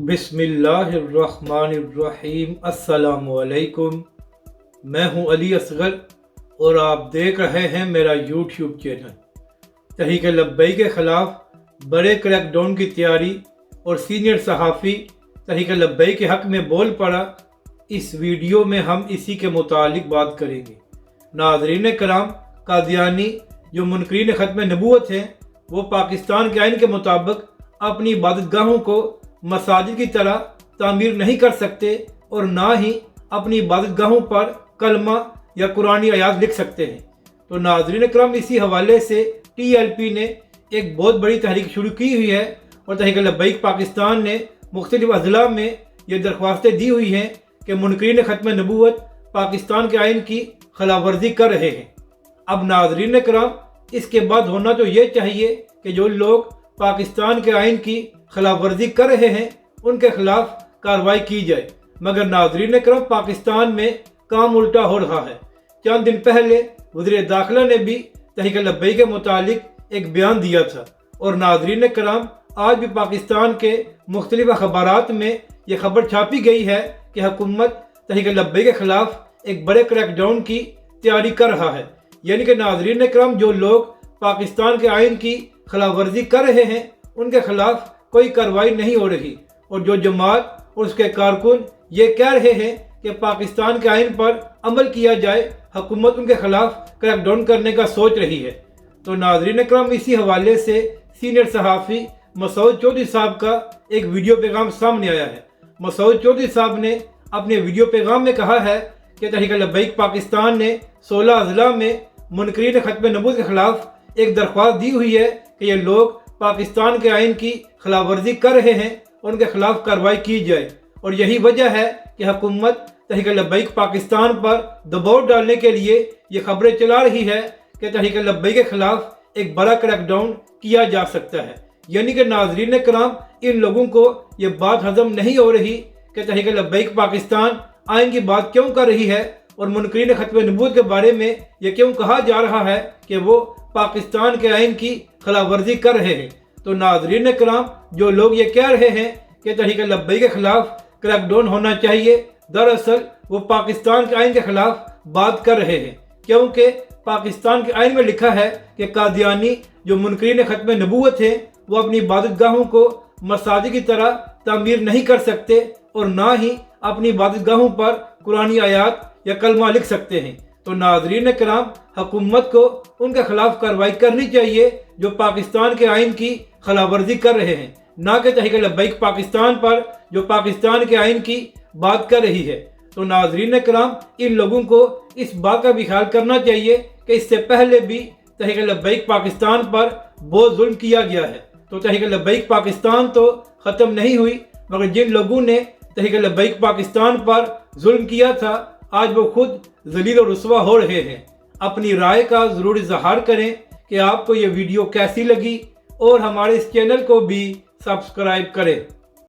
बिस्मिल्लाहिर्रहमानिर्रहीम। अस्सलामुअलैकुम। मैं हूं अली असगर और आप देख रहे हैं मेरा यूट्यूब चैनल। तहरीक लब्बैक के ख़िलाफ़ बड़े क्रैकडाउन की तैयारी और सीनियर सहाफ़ी तहरीक लब्बैक के हक़ में बोल पड़ा। इस वीडियो में हम इसी के मुतालिक बात करेंगे। नाज़रीन कराम, कादियानी जो मुनकरीन ख़त्म नबूवत हैं, वो पाकिस्तान के आइन के मुताबिक अपनी इबादतगाहों को मसाजिद की तरह तामीर नहीं कर सकते और ना ही अपनी इबादतगाहों पर कलमा या कुरानी आयात लिख सकते हैं। तो नाज़रीन करम, इसी हवाले से TLP ने एक बहुत बड़ी तहरीक शुरू की हुई है और तहरीक लब्बैक पाकिस्तान ने मुख्तलिफ अज़ला में ये दरख्वास्तें दी हुई हैं कि मुनकरीन ख़त्म नबूवत पाकिस्तान के आइन की खिलाफ वर्जी कर रहे हैं। अब नाज़रीन करम, इसके बाद होना तो ये चाहिए कि जो लोग पाकिस्तान के आइन की खिलाफ वर्जी कर रहे हैं उनके खिलाफ कार्रवाई की जाए। मगर नाज़रीन करम, पाकिस्तान में काम उल्टा हो रहा है। चंद दिन पहले वज़ीर दाखिला ने भी तहरीक लब्बैक के मुतालिक एक बयान दिया था और नाज़रीन करम, आज भी पाकिस्तान के मुख्तलिफ अखबारात में यह खबर छापी गई है कि हुकूमत तहरीक लब्बैक के खिलाफ एक बड़े क्रैकडाउन की तैयारी कर रहा है। यानी कि नाज़रीन करम, जो लोग पाकिस्तान के आइन की खिलाफ वर्जी कर रहे हैं उनके खिलाफ कोई कार्रवाई नहीं हो रही और जो जमात और उसके कारकुन ये कह रहे हैं कि पाकिस्तान के आइन पर अमल किया जाए, हुकूमत उनके खिलाफ क्रैकडाउन करने का सोच रही है। तो नाज़रीन करम, इसी हवाले से सीनियर सहाफ़ी मसूद चौधरी साहब का एक वीडियो पैगाम सामने आया है। मसूद चौधरी साहब ने अपने वीडियो पैगाम में कहा है कि तहरीक लब्बैक पाकिस्तान ने 16 अज़ला में मुनकरीन ख़त्म नबूवत के खिलाफ एक दरख्वास्त दी हुई है कि ये लोग पाकिस्तान के आइन की खिलाफ वर्जी कर रहे हैं और उनके खिलाफ कार्रवाई की जाए। और यही वजह है कि हुकूमत तहरीक लब्बैक पाकिस्तान पर दबाव डालने के लिए ये खबरें चला रही है कि तहरीक लब्बैक के खिलाफ एक बड़ा क्रैकडाउन किया जा सकता है। यानी कि नाज़रीन कराम, इन लोगों को ये बात हजम नहीं हो रही कि तहरीक लब्बैक पाकिस्तान आइन की बात क्यों कर रही है और मुनकरीन ख़त्म नबूवत के बारे में ये क्यों कहा जा रहा है कि वो पाकिस्तान के आइन की खिलाफ वर्जी कर रहे हैं। तो नाज़रीन कराम, जो लोग ये कह रहे हैं कि तहरीक लब्बैक के खिलाफ क्रैकडाउन होना चाहिए, दरअसल वो पाकिस्तान के आइन के खिलाफ बात कर रहे हैं, क्योंकि पाकिस्तान के आइन में लिखा है कि कादियानी जो मुनकरीन ख़त्म नबूवत हैं वो अपनी इबादतगाहों को मसाजिद की तरह तामीर नहीं कर सकते और ना ही अपनी इबादतगाहों पर कुरानी आयात या कलमा लिख सकते हैं। तो नाज़रीन कराम, हुकूमत को उनके खिलाफ कार्रवाई करनी चाहिए जो पाकिस्तान के आइन की खिलाफ वर्जी कर रहे हैं, ना कि तहरीक लब्बैक पाकिस्तान पर जो पाकिस्तान के आइन की बात कर रही है। तो नाज़रीन कराम, इन लोगों को इस बात का भी ख्याल करना चाहिए कि इससे पहले भी तहरीक लब्बैक पाकिस्तान पर बहुत जुल्म किया गया है। तो तहरीक लब्बैक पाकिस्तान तो ख़त्म नहीं हुई, मगर जिन लोगों ने तहरीक लब्बैक पाकिस्तान पर जुल्म किया था आज वो खुद ज़लील और रुसवा हो रहे हैं। अपनी राय का ज़रूर इज़हार करें कि आपको ये वीडियो कैसी लगी और हमारे इस चैनल को भी सब्सक्राइब करें।